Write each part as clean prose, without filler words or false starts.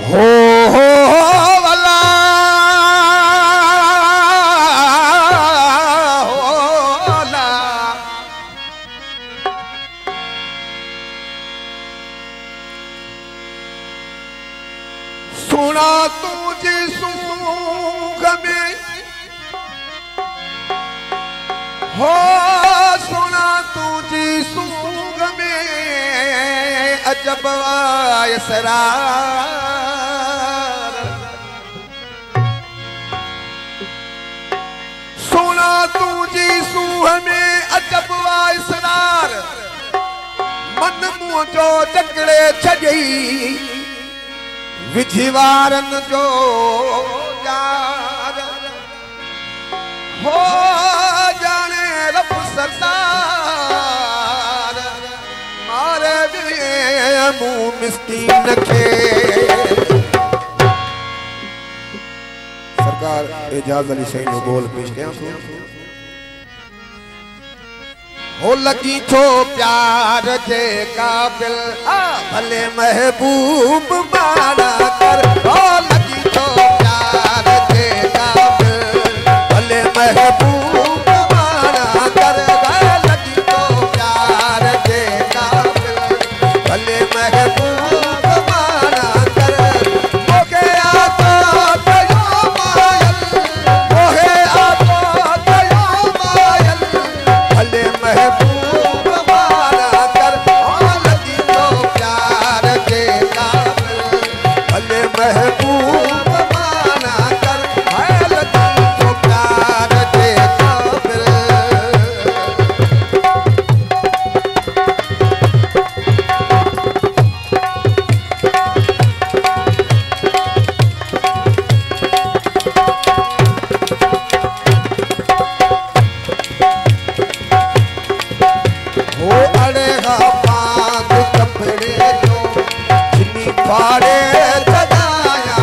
हो वाला होला सुना तुझे सूख में हो सुना तुझे सूख में अजब असरार सुना तुझी सूह में अजब असरार मन मुंह जो जकड़े छॾई विझिवारन जो यार हो जाने रब सरदार मारे मुंह मिस्कीन के सरकार एजाज अली सही नो बोल पेश कया हो लगी थो प्यार जे काबिल भले महबूब माना कर हो लगी थो प्यार जे काबिल भले महबूब माना कर लगी थो प्यार जे काबिल भले महबूब माना कर मोहे आता कयो मायल मोहे आता कयो मायल भले महबूब माना कर लगी तो प्यार के काबिल भले महबूब माना कर लगी तो प्यार के काबिल हो अड़ेगा बांध कपड़े जो जिनी फाड़े सजाया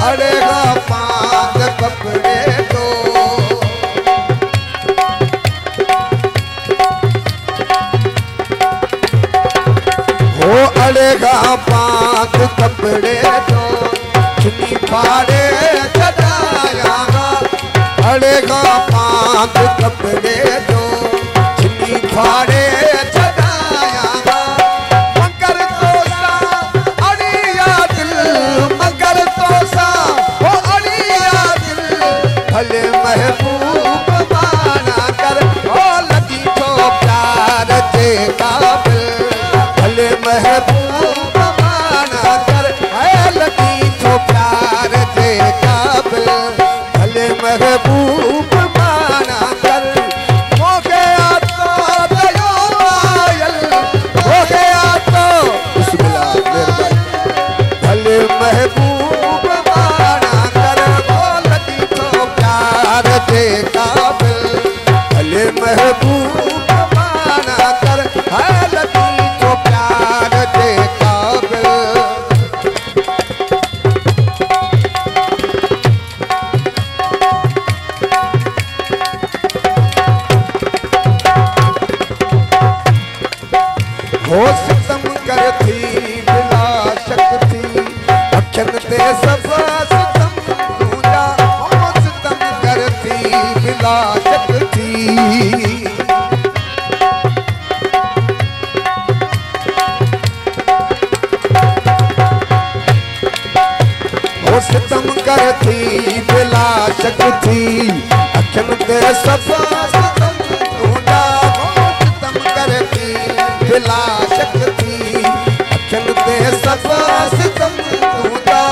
अड़ेगा बांध कपड़े जो हो अड़ेगा बांध कपड़े जो जिनी फाड़े सजाया अड़ेगा बांध कपड़े जो फाड़े चढ़ाया मगर तो सा अड़िया दिल मगर तो सा वो अड़िया दिल भले महबूब माना कर ओ लगी तो प्यार जे काबिल भले महबूब माना कर लगी तो प्यार जे काबिल भले महबूब माना कर महबूब माना कर लगी तो प्यार जे काबिल भले महबूब माना कर लगी तो प्यार जे काबिल हो सितम करती बिला शक्ति अखन ते सब सितम दूजा हो सितम करती बिला शक्ति हो सितम करती बिला शक्ति अखन ते सब सितम दूजा हो सितम करती बिला शक्ति अखन ते सब सितम दूजा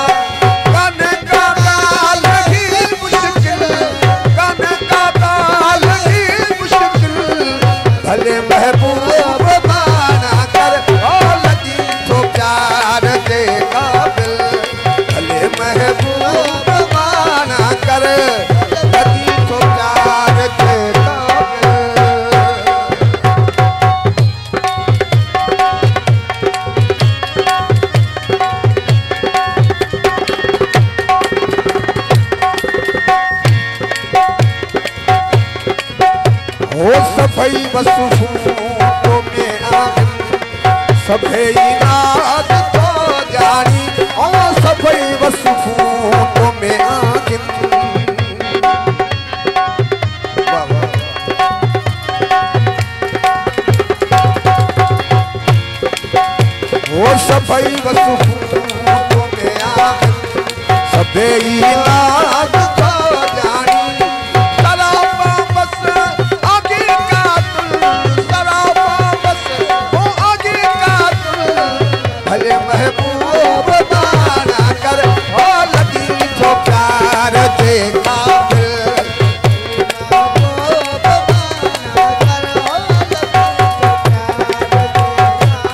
कन का ताल ही मुश्किल कन का ताल ही मुश्किल भले महबूब माना कर लगी तो प्यार जे काबिल भले महबूब माना कर लगी तो प्यार जे हो सफाई बसुफों में आगन सभे रात तो जानी बस फूटों में आगिन वो सभई बस फूटों में आगिन सबे इलाज तो जानी सराबा बस आगे का तुल सराबा बस वो आगे का तुल भले महबूब बाना कर ओ लगी तो प्यार दे काबिल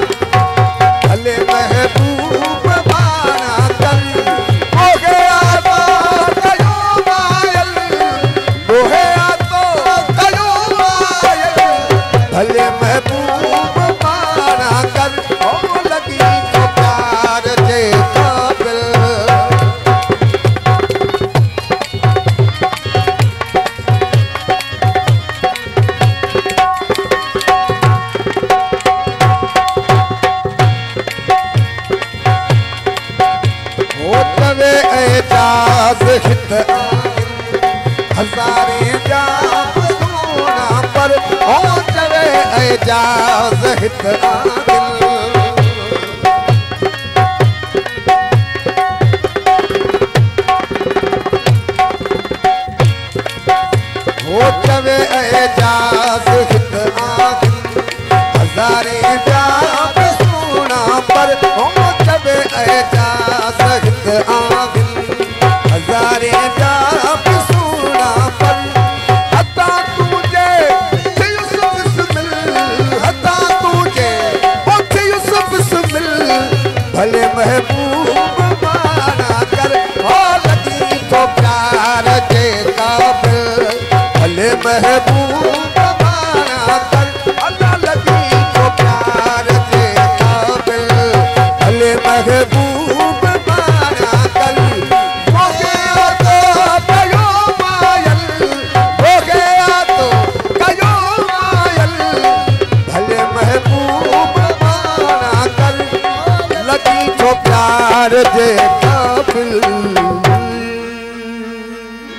भले महबूब बाना कर हो गया तो कयो मायल हो गया तो कयो मायल भले महबूब बाना कर ओ लगी तो प्यार दे काबिल हो तवे एजाज हित हजारे जाप सोना पर हो तवे एजाज हित हो तवे एजाज हित हजारे जाप सोना पर हो तवे एजाज हित हजारे जाप सोना पर हता तुझे यूसुफ बिस्मिल हता तुझे यूसुफ बिस्मिल भले महबूब बाना कर हो लगी तो प्यार के काबिल भले महबूब बाना कर अल्लाह लगी तो प्यार के काबिल भले महबूब बाना कर हो गया तो कयो मायल हो गया तो कयो मायल भले महबूब बाना कर लगी तो प्यार दे